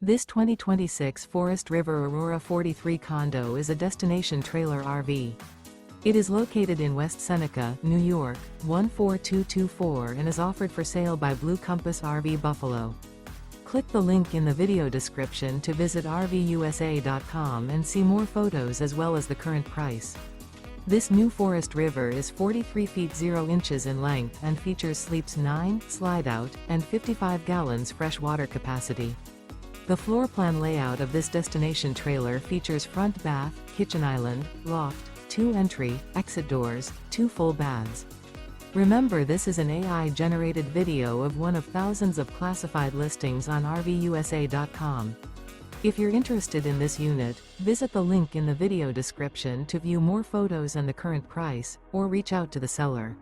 This 2026 Forest River Aurora 43 condo is a destination trailer RV. It is located in West Seneca, New York, 14224 and is offered for sale by Blue Compass RV Buffalo. Click the link in the video description to visit RVUSA.com and see more photos as well as the current price. This new Forest River is 43 feet 0 inches in length and features sleeps 9, Slideout, and 55 gallons fresh water capacity. The floor plan layout of this destination trailer features front bath, kitchen island, loft, 2 entry, exit doors, 2 full baths. Remember, this is an AI-generated video of one of thousands of classified listings on RVUSA.com. If you're interested in this unit, visit the link in the video description to view more photos and the current price, or reach out to the seller.